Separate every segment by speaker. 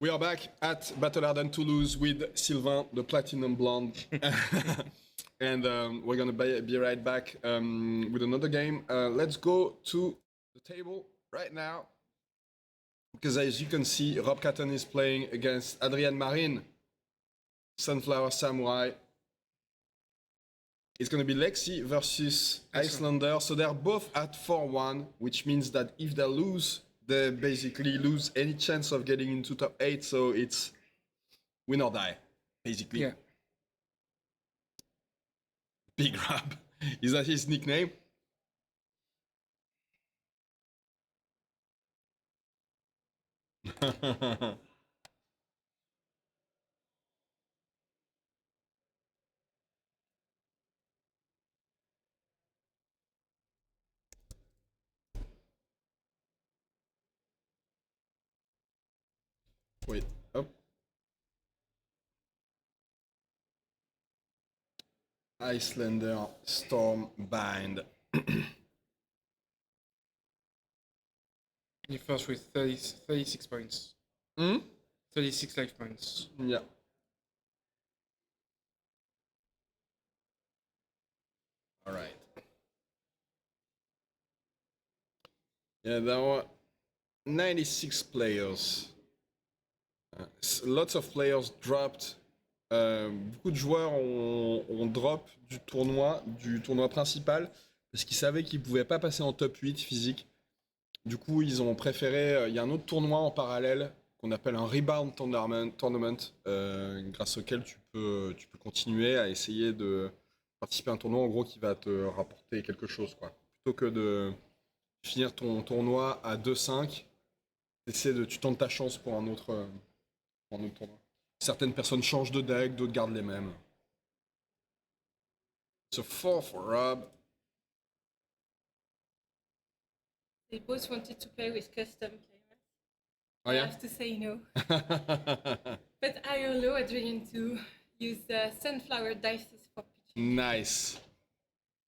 Speaker 1: We are back at Battle-Hardened Toulouse with Sylvain, the Platinum Blonde. And we're going to be right back with another game. Let's go to the table right now. Because as you can see, Rob Catton is playing against Adrian Marin, Sunflower Samurai. It's going to be Lexi versus Iyslander. So they're both at 4-1, which means that if they lose, they basically lose any chance of getting into top 8. So it's win or die, basically.
Speaker 2: Yeah.
Speaker 1: Big Rob. Is that his nickname? Wait, up. Iyslander Stormbind.
Speaker 2: You first with 36 points. 36 life points.
Speaker 1: Yeah. All right. Yeah, there were 96 players. Lots of players dropped. Beaucoup de joueurs ont drop du tournoi principal parce qu'ils savaient qu'ils pouvaient pas passer en top 8 physique. Du coup, ils ont préféré. Il y a un autre tournoi en parallèle qu'on appelle un Rebound Tournament, grâce auquel tu peux continuer à essayer de participer à un tournoi en gros qui va te rapporter quelque chose, quoi. Plutôt que de finir ton tournoi à 2-5, tu tentes ta chance pour un autre tournoi. Certaines personnes changent de deck, d'autres gardent les mêmes. So 4 for Rob.
Speaker 3: They both wanted to play with custom cameras.
Speaker 1: Oh,
Speaker 3: I
Speaker 1: yeah?
Speaker 3: have to say no. But I allow Adrian to use sunflower dice for pitching.
Speaker 1: Nice.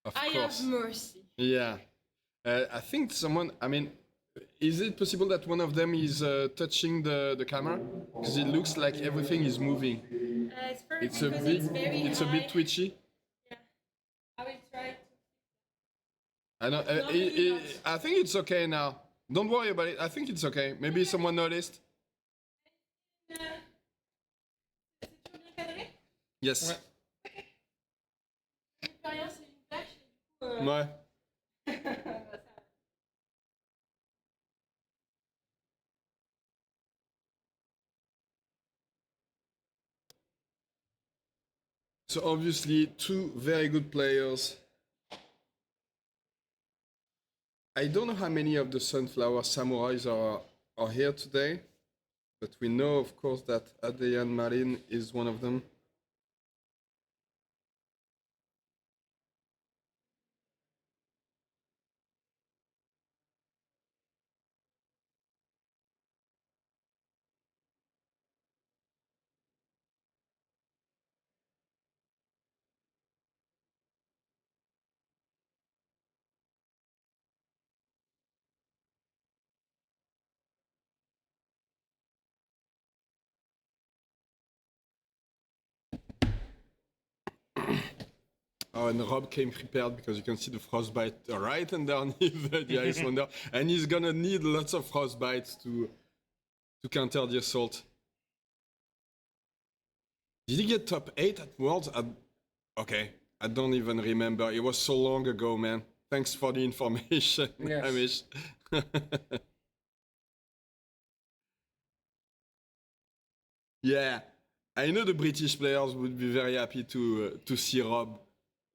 Speaker 1: Of
Speaker 3: I
Speaker 1: course.
Speaker 3: have mercy.
Speaker 1: Yeah. I think is it possible that one of them is touching the camera? Because it looks like everything is moving.
Speaker 3: It's very
Speaker 1: It's a
Speaker 3: high.
Speaker 1: bit twitchy.
Speaker 3: Yeah. I will try to.
Speaker 1: I know. I think it's okay now. Don't worry about it. I think it's okay. Maybe someone noticed.
Speaker 3: C'est toujours bien cadré?
Speaker 1: Yes.
Speaker 2: Ouais.
Speaker 3: Rien, c'est une tâche. Et du coup,
Speaker 1: Ouais. So obviously, two very good players. I don't know how many of the Sunflower Samurais are here today, but we know, of course, that Adrian Marin is one of them. Oh, and Rob came prepared because you can see the frostbite right underneath the Iyslander, and he's gonna need lots of frostbites to counter the assault. Did he get top 8 at Worlds? Okay, I don't even remember. It was so long ago, man. Thanks for the information,
Speaker 2: Yes.
Speaker 1: Hamish. Yeah, I know the British players would be very happy to see Rob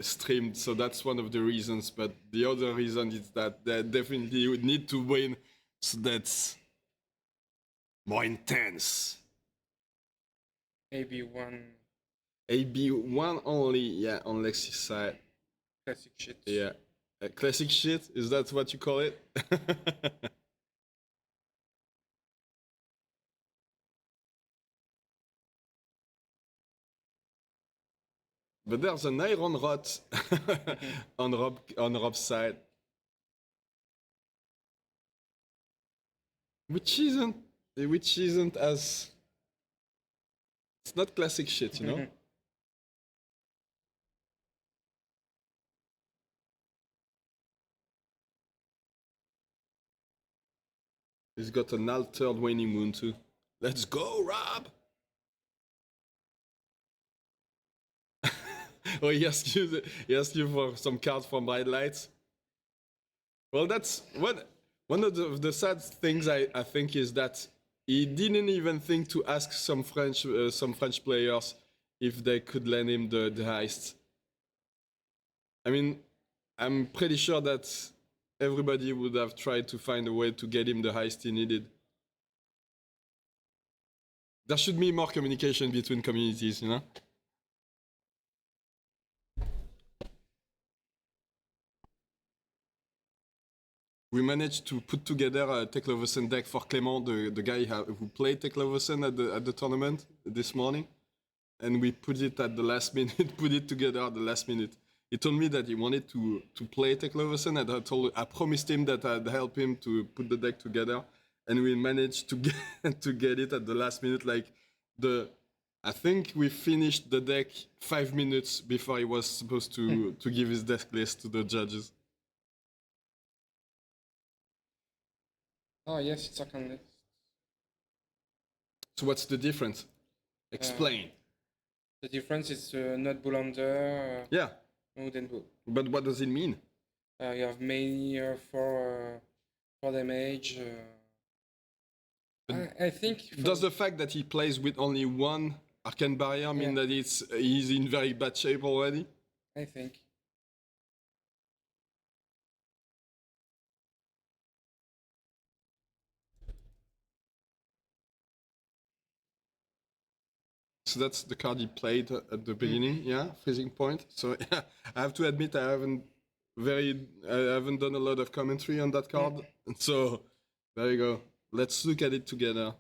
Speaker 1: streamed, so that's one of the reasons. But the other reason is that they definitely would need to win, so that's more intense.
Speaker 2: AB1
Speaker 1: AB1 only, yeah, on Lexi's side.
Speaker 2: classic shit.
Speaker 1: Yeah. Classic shit? Is that what you call it? But there's an iron rot on Rob's side. Which isn't as It's not classic shit, you know? He's got an altered waning moon too. Let's go, Rob! Oh, he asked you for some cards from Bright Lights. Well, that's one of the sad things I think is that he didn't even think to ask some French players if they could lend him the heist. I mean, I'm pretty sure that everybody would have tried to find a way to get him the heist he needed. There should be more communication between communities, you know? We managed to put together a Teklovesen deck for Clément, the guy who played Teklovesen at the tournament this morning. And we put it at the last minute, put it together at the last minute. He told me that he wanted to play Teklovesen, and I promised him that I'd help him to put the deck together. And we managed to get it at the last minute. I think we finished the deck 5 minutes before he was supposed to give his deck list to the judges.
Speaker 2: Oh, yes, it's second list.
Speaker 1: So what's the difference? Explain.
Speaker 2: The difference is not bull under.
Speaker 1: Yeah.
Speaker 2: Wooden bull.
Speaker 1: But what does it mean?
Speaker 2: You have many for damage. I think.
Speaker 1: Does the fact that he plays with only one arcane barrier mean that he's in very bad shape already?
Speaker 2: I think.
Speaker 1: So that's the card he played at the beginning, yeah, freezing point. So yeah, I have to admit I haven't done a lot of commentary on that card. So there you go. Let's look at it together.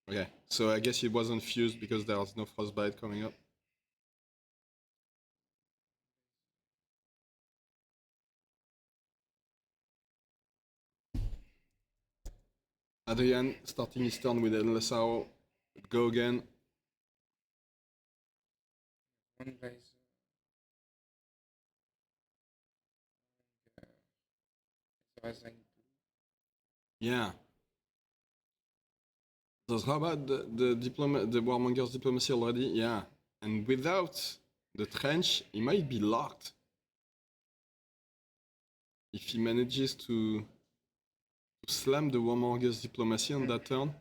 Speaker 1: Okay, so I guess he wasn't fused because there was no frostbite coming up. Adrian starting his turn with Endless Arrow. Go again.
Speaker 2: One base.
Speaker 1: Yeah. Does how about the Warmonger's diplomacy already? Yeah. And without the trench, he might be locked. If he manages to slam the Warmonger's diplomacy on that turn.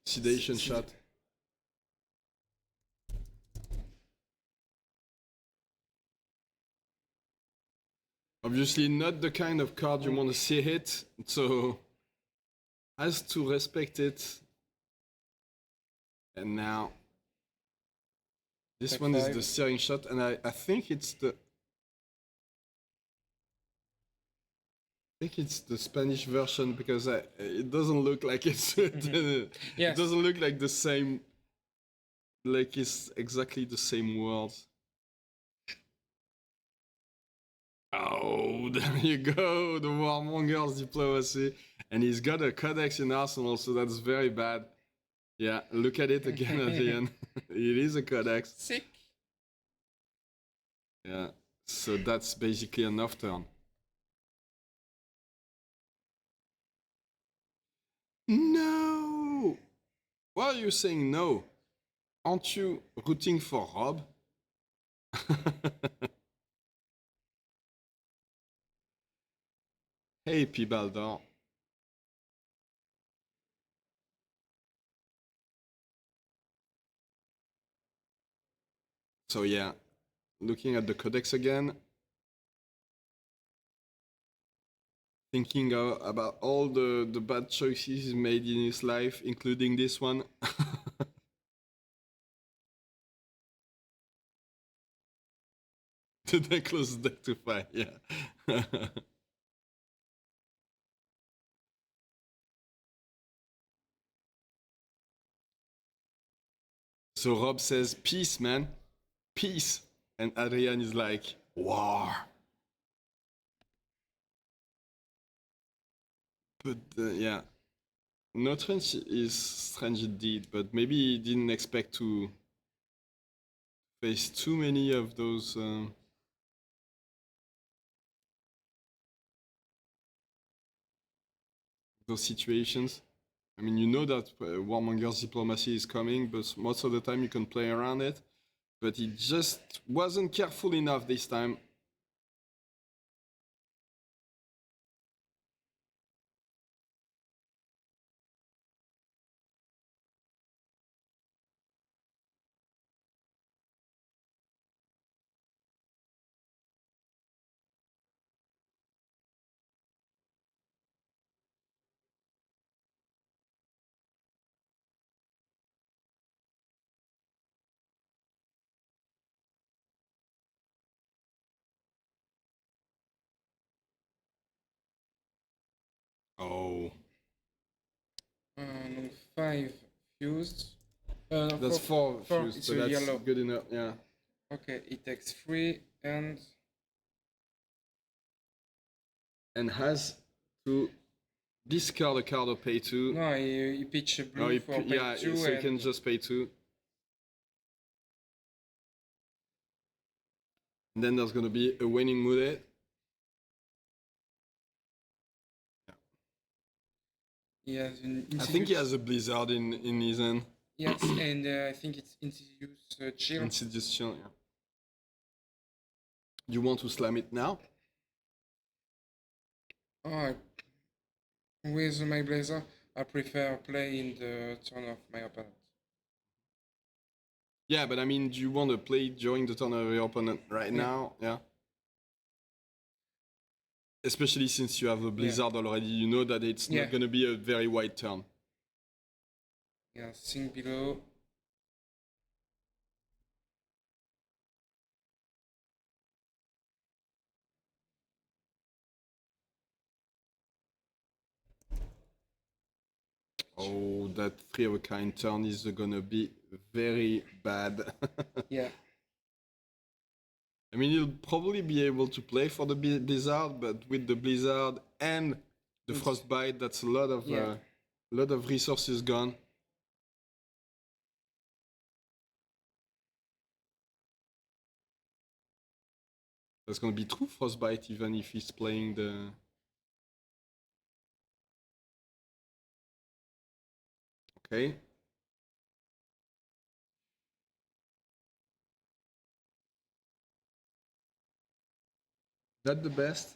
Speaker 1: Sedation shot. Obviously not the kind of card you want to see hit, so has to respect it. And now this one is the searing shot, and I think it's the Spanish version because it doesn't look like it's it doesn't look like the same, like it's exactly the same words. Oh, there you go, the Warmonger's diplomacy, and he's got a codex in Arsenal, so that's very bad. Yeah, look at it again at the end. It is a codex.
Speaker 2: Sick.
Speaker 1: Yeah, so that's basically an off turn. No! Why are you saying no? Aren't you rooting for Rob? Hey, Pibaldor. So yeah, looking at the codex again. Thinking about all the bad choices he's made in his life, including this one. The deck close deck to 5, yeah. So Rob says, peace, man. Peace. And Adrian is like, war. But yeah. No Trench is strange indeed, but maybe he didn't expect to face too many of those situations. I mean, you know that Warmonger's diplomacy is coming, but most of the time you can play around it. But he just wasn't careful enough this time. Oh.
Speaker 2: No, 5 fused.
Speaker 1: That's four fused,
Speaker 2: it's
Speaker 1: but
Speaker 2: a
Speaker 1: that's
Speaker 2: yellow.
Speaker 1: good enough, yeah.
Speaker 2: Okay, it takes 3 and
Speaker 1: has to discard a card or pay 2.
Speaker 2: no, he pitch a blue
Speaker 1: No,
Speaker 2: for pay
Speaker 1: yeah,
Speaker 2: 2
Speaker 1: so
Speaker 2: and
Speaker 1: you can just pay 2. And then there's gonna be a winning Mooded.
Speaker 2: he has an
Speaker 1: I think he has a Blizzard in his hand.
Speaker 2: Yes, and I think it's Insidious Chill.
Speaker 1: Insidious Chill, yeah. You want to slam it now?
Speaker 2: Oh, with my Blazer, I prefer play in the turn of my opponent.
Speaker 1: Yeah, but I mean, do you want to play during the turn of your opponent right now? Yeah. Especially since you have a Blizzard already, you know that it's not going to be a very wide turn.
Speaker 2: Yeah, sink below.
Speaker 1: Oh, that 3 of a kind turn is gonna be very bad.
Speaker 2: Yeah.
Speaker 1: I mean, you'll probably be able to play for the Blizzard, but with the Blizzard and the Frostbite, that's a lot of resources gone. That's gonna be true Frostbite, even if he's playing the... Okay. That the best?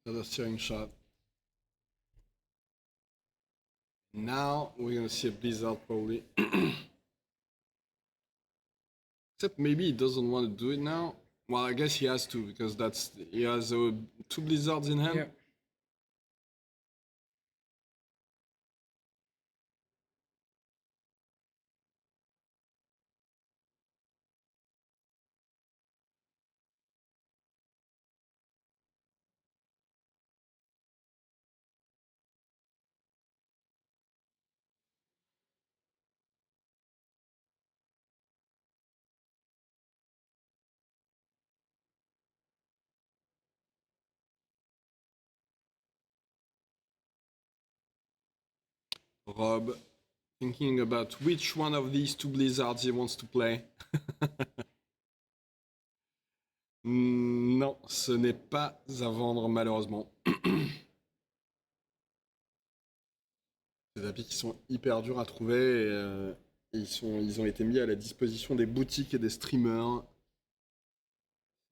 Speaker 1: Another steering shot. Now we're gonna see a Blizzard probably. Except maybe he doesn't want to do it now. Well, I guess he has to because he has 2 Blizzards in hand.
Speaker 2: Yeah.
Speaker 1: Rob, thinking about which one of these 2 Blizzards he wants to play. Non, ce n'est pas à vendre malheureusement. Des habits qui sont hyper durs à trouver et ils ont été mis à la disposition des boutiques et des streamers.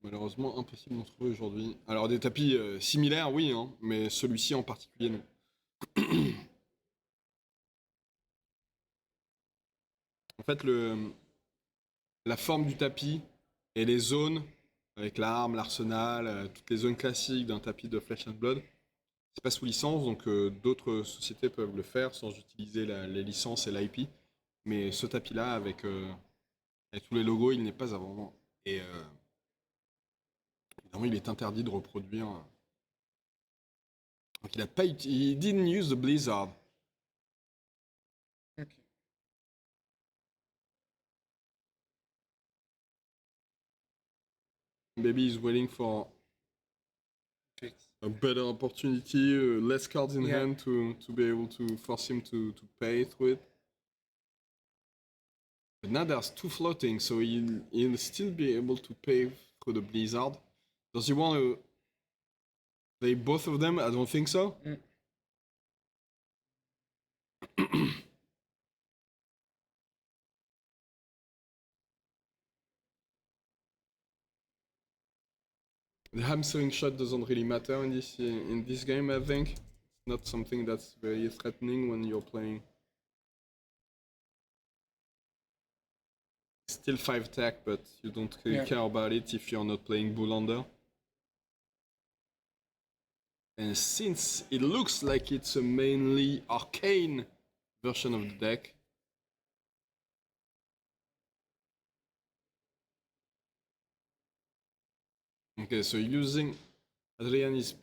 Speaker 1: Malheureusement impossible d'en trouver aujourd'hui. Alors des tapis similaires, oui, hein, mais celui-ci en particulier, non. fait, la forme du tapis et les zones, avec l'arme, l'arsenal, toutes les zones classiques d'un tapis de Flesh and Blood, c'est pas sous licence, donc d'autres sociétés peuvent le faire sans utiliser les licences et l'IP. Mais ce tapis-là, avec tous les logos, il n'est pas à vendre. Et évidemment, il est interdit de reproduire. Donc il a pas, he didn't use the Blizzard.
Speaker 2: Okay.
Speaker 1: Maybe he's waiting for
Speaker 2: Fix.
Speaker 1: a better opportunity, less cards in
Speaker 2: Yeah.
Speaker 1: hand to be able to force him to pay through it. But now there's two floating, so he'll still be able to pay through the Blizzard. Does he want to play both of them? I don't think so. The hamstring shot doesn't really matter in this game, I think. It's not something that's very threatening when you're playing. Still 5 attack, but you don't really care about it if you're not playing Bullander. And since it looks like it's a mainly arcane version of the deck, okay, so Adrian is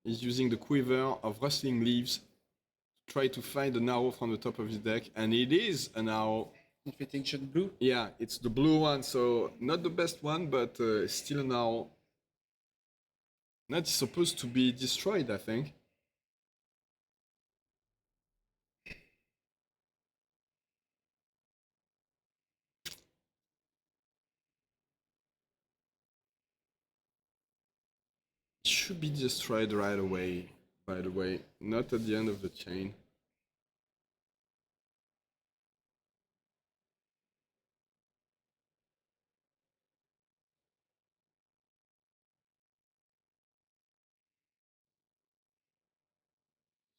Speaker 1: using the quiver of rustling leaves to try to find an arrow from the top of his deck, and it is an arrow.
Speaker 2: Infecting shot blue?
Speaker 1: Yeah, it's the blue one, so not the best one, but still an arrow. Not supposed to be destroyed, I think. It should be destroyed right away, by the way, not at the end of the chain.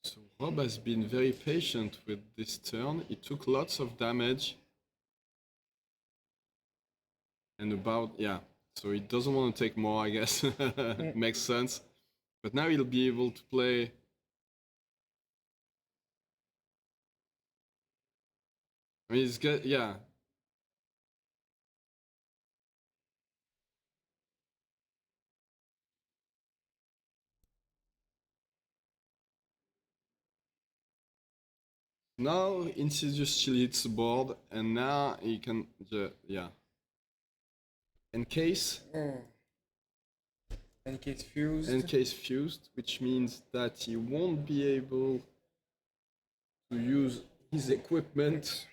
Speaker 1: So Rob has been very patient with this turn. He took lots of damage. And yeah. So he doesn't want to take more, I guess. Makes sense. But now he'll be able to play. I mean, yeah. Now Insidious Chill hits the board, and now he can, yeah. Encase.
Speaker 2: Oh. Encase fused.
Speaker 1: Encase fused, which means that he won't be able to use his equipment.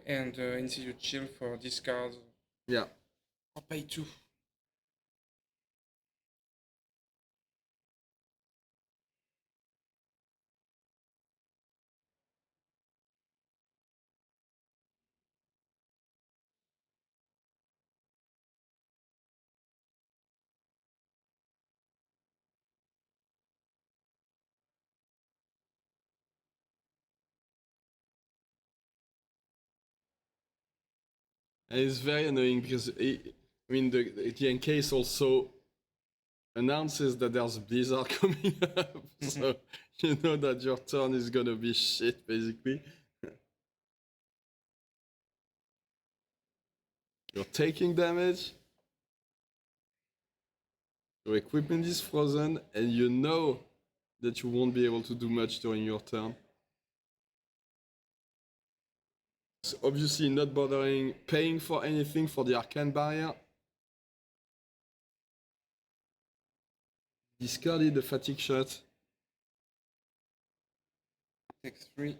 Speaker 2: And Insidious Chill for discard.
Speaker 1: Yeah.
Speaker 2: Or pay 2.
Speaker 1: And it's very annoying because the encase also announces that there's a blizzard coming up, so you know that your turn is gonna be shit, basically. You're taking damage, your equipment is frozen, and you know that you won't be able to do much during your turn. So obviously not bothering paying for anything for the Arcane Barrier. Discarded the Fatigue Shot.
Speaker 2: Takes 3.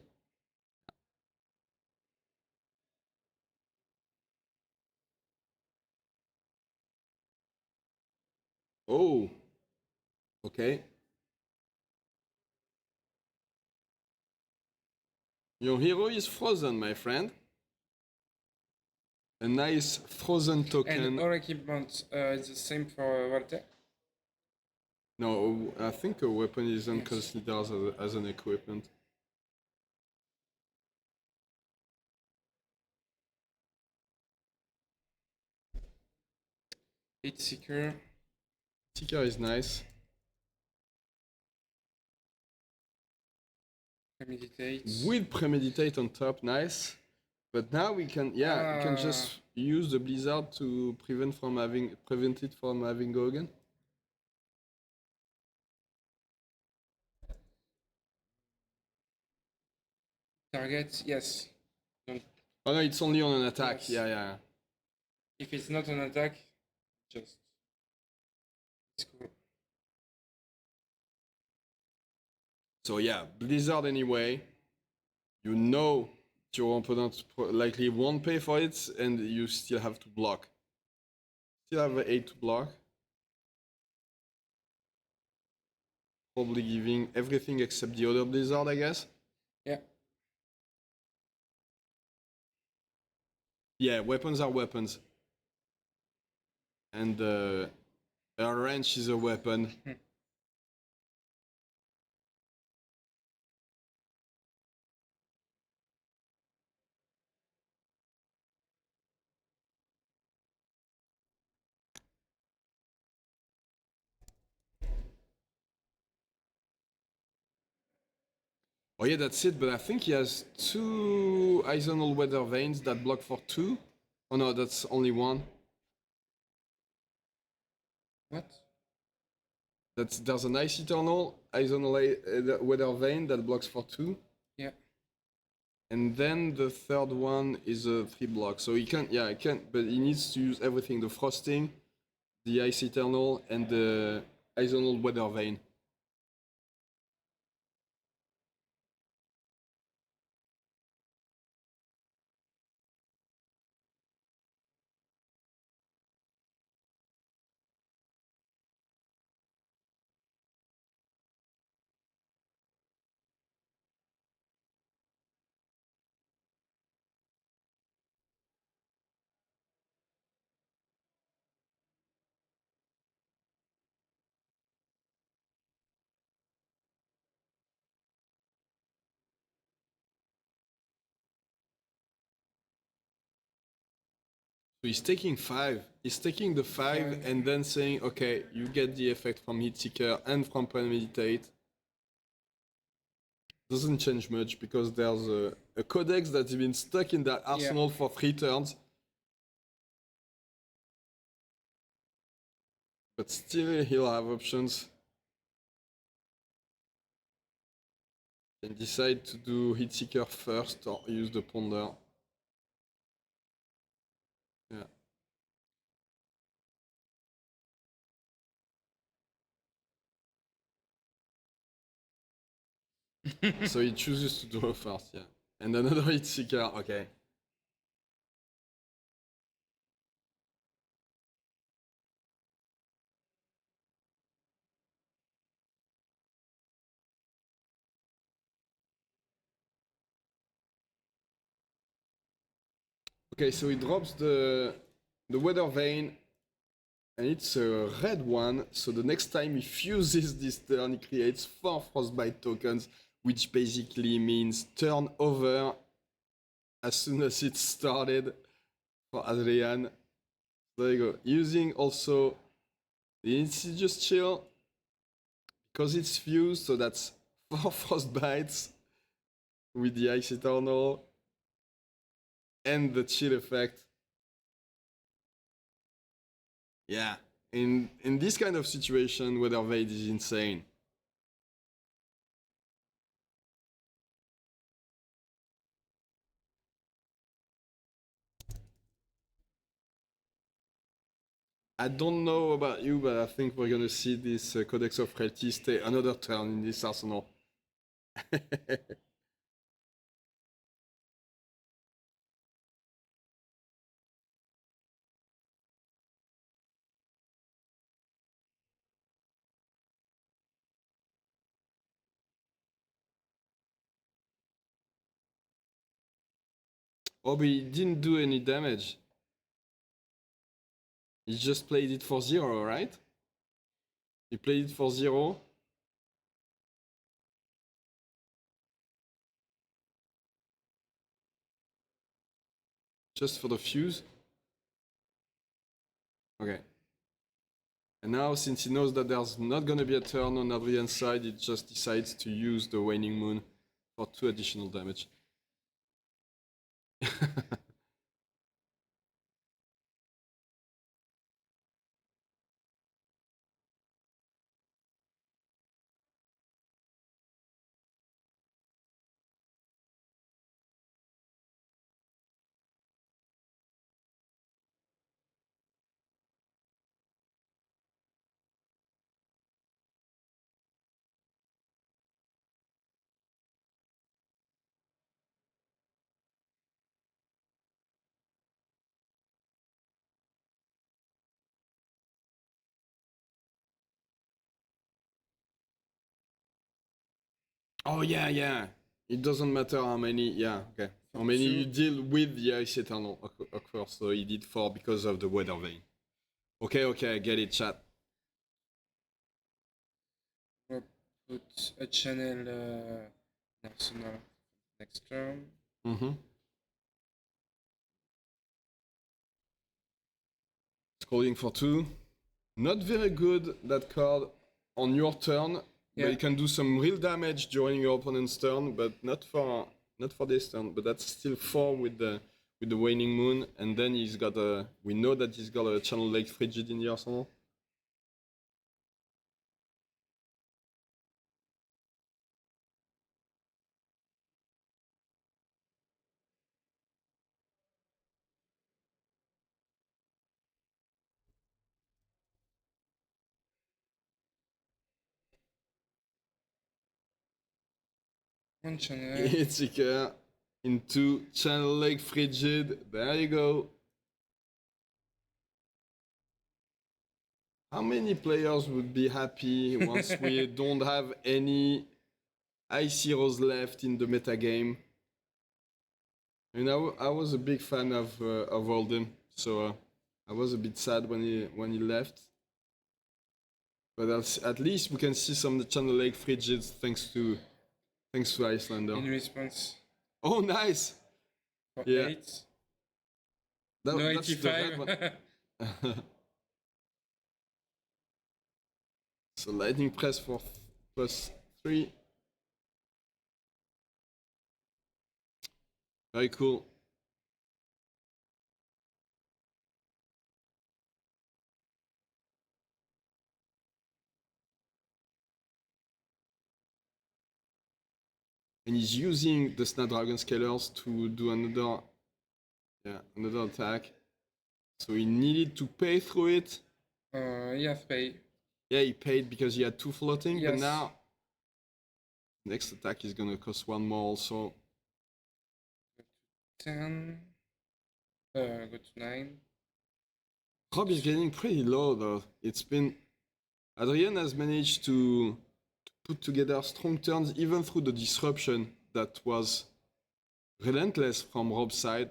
Speaker 1: Oh! Okay. Your hero is frozen, my friend. a nice frozen token.
Speaker 2: And all equipment is the same for Walter.
Speaker 1: No, I think a weapon isn't
Speaker 2: Yes.
Speaker 1: considered as an equipment.
Speaker 2: Heat seeker.
Speaker 1: Seeker is nice.
Speaker 2: Premeditate.
Speaker 1: With premeditate on top, nice. But now we can, yeah, we can just use the blizzard to prevent it from having go again.
Speaker 2: Target, yes. Don't,
Speaker 1: Oh no, it's only on an attack.
Speaker 2: Yes.
Speaker 1: Yeah.
Speaker 2: if it's not an attack, just it's cool.
Speaker 1: So yeah, blizzard anyway. You know your opponent likely won't pay for it, and you still have to block. Still have 8 to block. Probably giving everything except the other blizzard, I guess.
Speaker 2: Yeah.
Speaker 1: Yeah, weapons are weapons. And a wrench is a weapon. Oh yeah, that's it, but I think he has 2 Iyslander weather veins that block for 2. Oh no, that's only 1.
Speaker 2: What?
Speaker 1: There's an Ice Eternal Iyslander weather vein that blocks for 2.
Speaker 2: Yeah.
Speaker 1: And then the third one is a 3 block. So he can't, but he needs to use everything: the frosting, the Ice Eternal, and the Iyslander weather vein. So he's taking 5. He's taking the 5 and then saying, okay, you get the effect from Heat Seeker and from Premeditate. Doesn't change much because there's a codex that's been stuck in that arsenal for 3 turns. But still, he'll have options. And decide to do Heat Seeker first or use the Ponder. Yeah. So he chooses to draw first, yeah. And another Heat Seeker, okay. Okay, so he drops the Weather Vein, and it's a red one, so the next time he fuses this turn, he creates 4 Frostbite tokens, which basically means turn over as soon as it started for Adrian. There you go. Using also the Insidious Chill, because it's fused, so that's 4 Frostbites with the Ice Eternal and the Chill effect. Yeah, in this kind of situation, Weather Vade is insane. I don't know about you, but I think we're gonna see this Codex of Reality stay another turn in this arsenal. Oh, but he didn't do any damage. He just played it for 0, right? He played it for 0. Just for the fuse. Okay. And now, since he knows that there's not gonna be a turn on Adrian's side, he just decides to use the Waning Moon for 2 additional damage. Oh yeah, yeah. It doesn't matter how many. Yeah, okay. How many you deal with the Ice Eternal, of course. So he did 4 because of the Weather Vein. Okay, okay, I get it, chat.
Speaker 2: We'll put a channel Arsenal next turn.
Speaker 1: Mm-hmm. Scrolling for 2. Not very good, that card, on your turn.
Speaker 2: Yeah.
Speaker 1: But you can do some real damage during your opponent's turn, but not for this turn. But that's still 4 with the Waning Moon, and then he's got a. We know that he's got a Channel Lake Frigid in the arsenal.
Speaker 2: One channel.
Speaker 1: Hitseeker into Channel Lake Frigid. There you go. How many players would be happy once we don't have any Ice Heroes left in the metagame? You know, I was a big fan of Alden, so I was a bit sad when he left. But at least we can see some of the Channel Lake Frigids thanks to Iyslander.
Speaker 2: In response.
Speaker 1: Oh, nice!
Speaker 2: For
Speaker 1: Yeah.
Speaker 2: 8.
Speaker 1: That,
Speaker 2: No,
Speaker 1: that's the red one.
Speaker 2: 85.
Speaker 1: So Lightning Press for +3. Very cool. And he's using the Snapdragon Scalers to do another attack. So he needed to pay through it.
Speaker 2: Yes, pay.
Speaker 1: Yeah, he paid because he had 2 floating, but
Speaker 2: Yes.
Speaker 1: now next attack is gonna cost 1 more also.
Speaker 2: 10. Go to 9.
Speaker 1: Rob is getting pretty low though. It's been Adrian has managed to put together strong turns even through the disruption that was relentless from Rob's side.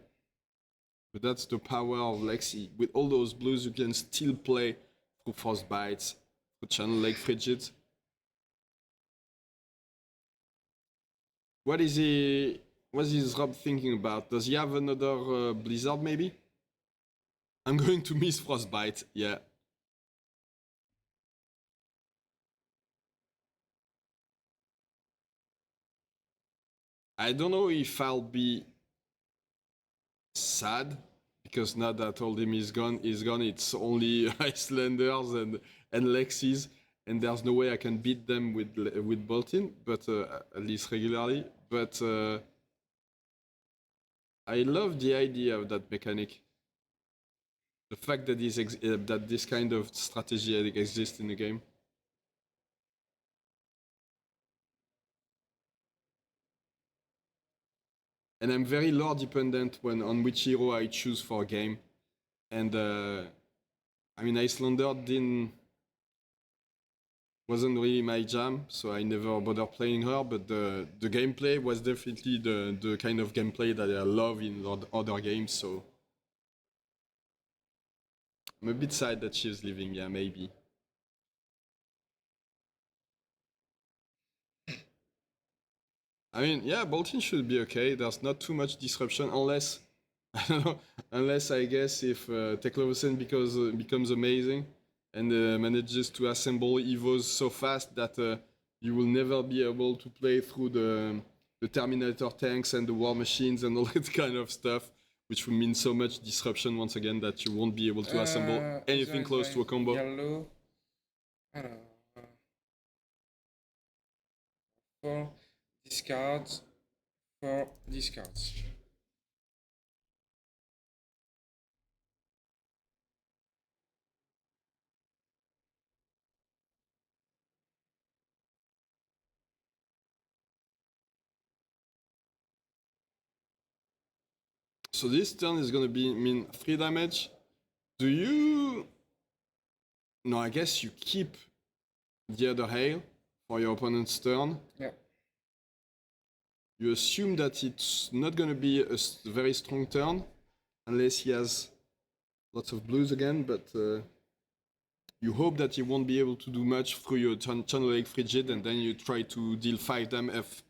Speaker 1: But that's the power of Lexi. With all those blues, you can still play through Frostbites, through Channel Lake Frigid. What is Rob thinking about? Does he have another Blizzard maybe? I'm going to miss Frostbite, yeah. I don't know if I'll be sad because now that I told him he's gone. It's only Icelanders and Lexis, and there's no way I can beat them with Boltin, but at least regularly. But I love the idea of that mechanic. The fact that this kind of strategy exists in the game. And I'm very lore dependent on which hero I choose for a game. And I mean, Iyslander wasn't really my jam, so I never bothered playing her. But the gameplay was definitely the kind of gameplay that I love in other games. So I'm a bit sad that she's leaving, yeah, maybe. I mean, yeah, Bolton should be okay. There's not too much disruption unless, I don't know, unless I guess if Teklovsen becomes amazing and manages to assemble Evos so fast that you will never be able to play through the Terminator tanks and the war machines and all that kind of stuff, which would mean so much disruption once again that you won't be able to assemble anything close to a combo.
Speaker 2: Yellow. Alors, 4 discards, 4 discards.
Speaker 1: So this turn is gonna mean 3 damage. Do you... No, I guess you keep the other hail for your opponent's turn.
Speaker 2: Yeah.
Speaker 1: You assume that it's not gonna be a very strong turn, unless he has lots of blues again, but you hope that he won't be able to do much through your Channel Lake Frigid, and then you try to deal 5 damage.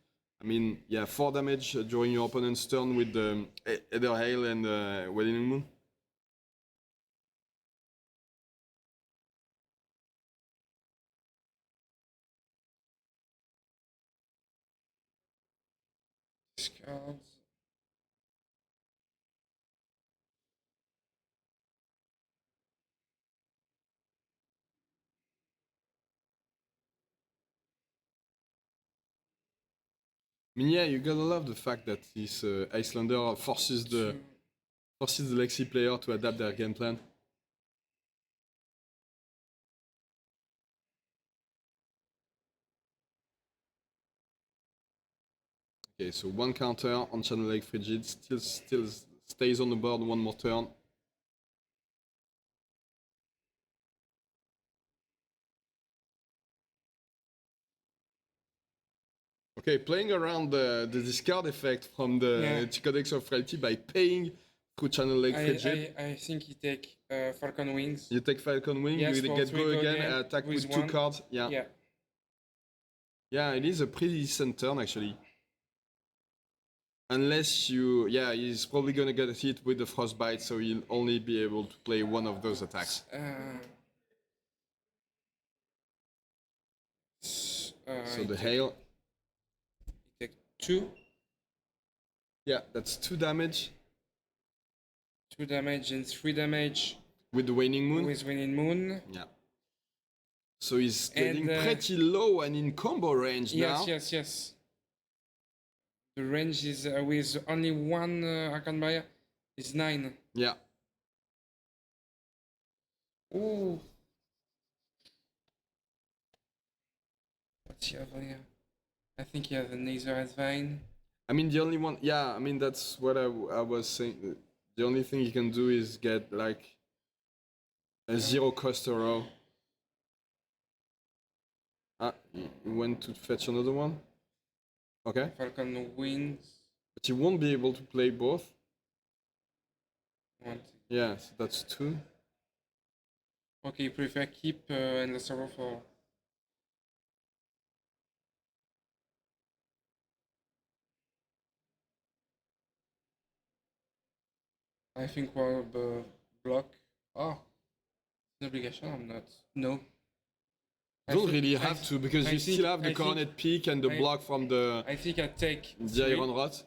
Speaker 1: I mean, yeah, 4 damage during your opponent's turn with the Ether Hail and Wedding Moon.
Speaker 2: Discards.
Speaker 1: I mean, yeah, you gotta love the fact that this Iyslander forces the Lexi player to adapt their game plan. Okay, so 1 counter on Channel Lake Frigid, still stays on the board 1 more turn. Okay, playing around the discard effect from the Codex of Frailty by paying through Channel Lake Frigid.
Speaker 2: I think you take Falcon Wings.
Speaker 1: You take Falcon Wing,
Speaker 2: yes,
Speaker 1: you get go again, attack with 2 cards. Yeah.
Speaker 2: Yeah.
Speaker 1: Yeah, it is a pretty decent turn actually. Unless you... Yeah, he's probably gonna get hit with the Frostbite, so he'll only be able to play one of those attacks. So the hail.
Speaker 2: You take 2.
Speaker 1: Yeah, that's 2 damage.
Speaker 2: 2 damage and 3 damage.
Speaker 1: With the Waning Moon?
Speaker 2: With Waning Moon.
Speaker 1: Yeah. So he's getting pretty low and in combo range now.
Speaker 2: Yes. The range is with only 1 Arcane Barrier is 9.
Speaker 1: Yeah.
Speaker 2: Ooh. What's he have here? I think he has a Nether Vein.
Speaker 1: I mean, the only one... Yeah, I mean, that's what I was saying. The only thing you can do is get, like, a 0 cost row. Ah, he went to fetch another one. Okay.
Speaker 2: Falcon Wings.
Speaker 1: But you won't be able to play both.
Speaker 2: 1.
Speaker 1: Yeah, so that's 2.
Speaker 2: Okay, you prefer keep Endless Sorrow for... I think we'll block. Oh, it's an obligation. I'm not. No.
Speaker 1: You don't really have to, because you still have the Coronet Peak and the block from the...
Speaker 2: I think I take
Speaker 1: the Iron Rot.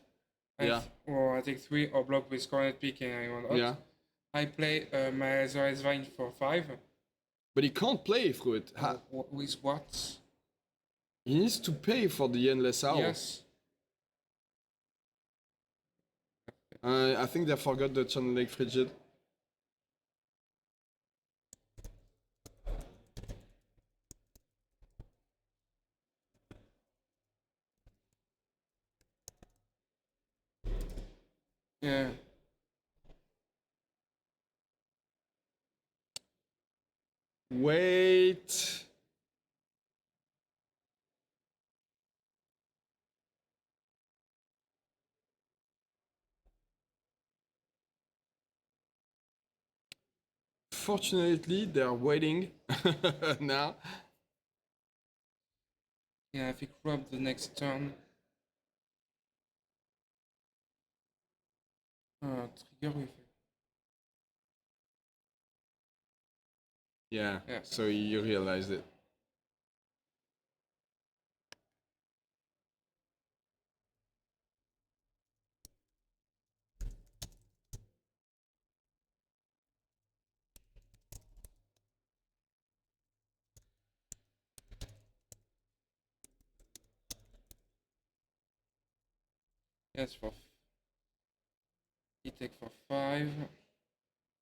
Speaker 1: Yeah.
Speaker 2: Or I take 3 or block with Coronet Peak and Iron Rot.
Speaker 1: Yeah.
Speaker 2: I play my Azorius Vine for 5.
Speaker 1: But he can't play through it.
Speaker 2: With what?
Speaker 1: He needs to pay for the Endless Hour.
Speaker 2: Yes.
Speaker 1: I think they forgot the Channel Lake Frigid.
Speaker 2: Yeah.
Speaker 1: Wait. unfortunately, they're waiting now.
Speaker 2: Yeah, if he grab the next turn. Trigger with it.
Speaker 1: Yeah,
Speaker 2: Yeah.
Speaker 1: so you realized it.
Speaker 2: Yes, for he take for 5.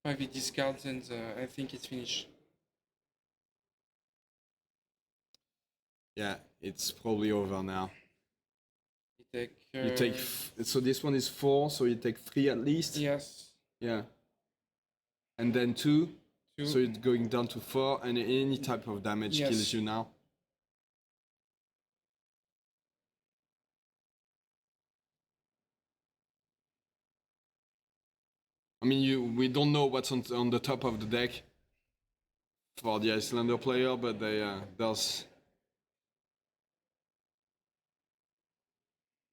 Speaker 2: 5 he discards and I think it's finished.
Speaker 1: Yeah, it's probably over now.
Speaker 2: He take.
Speaker 1: You take so this one is 4, so you take 3 at least.
Speaker 2: Yes.
Speaker 1: Yeah. And then 2.
Speaker 2: 2.
Speaker 1: So it's going down to 4, and any type of damage
Speaker 2: Yes.
Speaker 1: kills you now. I mean, we don't know what's on the top of the deck for the Iyslander player, but there's.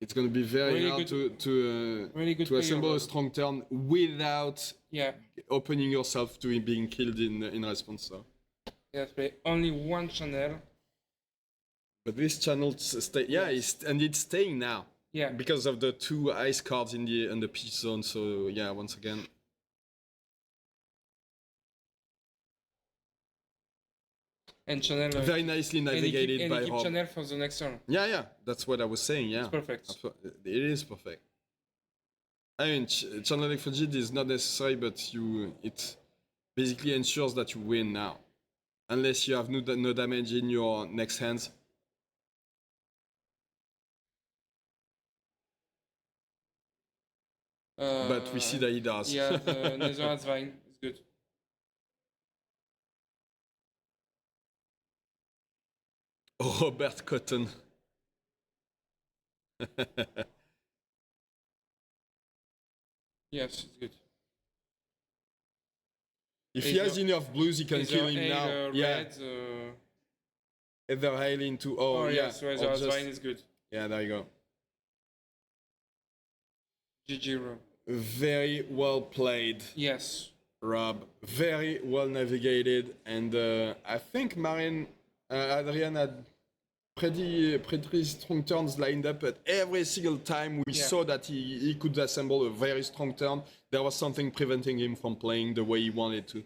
Speaker 1: It's going to be very
Speaker 2: Really
Speaker 1: hard
Speaker 2: good-
Speaker 1: to
Speaker 2: really good
Speaker 1: to assemble
Speaker 2: player,
Speaker 1: a strong turn without
Speaker 2: Yeah.
Speaker 1: opening yourself to being killed in response. So.
Speaker 2: He has play only one channel.
Speaker 1: But this channel stay, yeah, and it's staying now
Speaker 2: Yeah.
Speaker 1: because of the 2 ice cards in the peace zone. So yeah, once again.
Speaker 2: And channel.
Speaker 1: Very nicely navigated
Speaker 2: and
Speaker 1: by
Speaker 2: he keep
Speaker 1: Rob.
Speaker 2: channel for the next turn.
Speaker 1: Yeah, that's what I was saying. Yeah,
Speaker 2: It's perfect.
Speaker 1: It is perfect. I mean, channeling Frigid is not necessary, but it basically ensures that you win now, unless you have no damage in your next hands. But we see that he does.
Speaker 2: Yeah, the Nether has Vine. It's good.
Speaker 1: Robert Cotton.
Speaker 2: Yes, it's good.
Speaker 1: If he has enough blues, he can
Speaker 2: Is
Speaker 1: kill
Speaker 2: there
Speaker 1: him now.
Speaker 2: ale,
Speaker 1: Yeah,
Speaker 2: red,
Speaker 1: either hail into
Speaker 2: oh
Speaker 1: yeah.
Speaker 2: yeah, so
Speaker 1: or
Speaker 2: Nether has
Speaker 1: just-
Speaker 2: Vine is good.
Speaker 1: Yeah, there you go.
Speaker 2: GG, Rob.
Speaker 1: Very well played,
Speaker 2: Yes.
Speaker 1: Rob. Very well navigated, and I think Adrian had pretty strong turns lined up, but every single time we saw that he could assemble a very strong turn, there was something preventing him from playing the way he wanted to.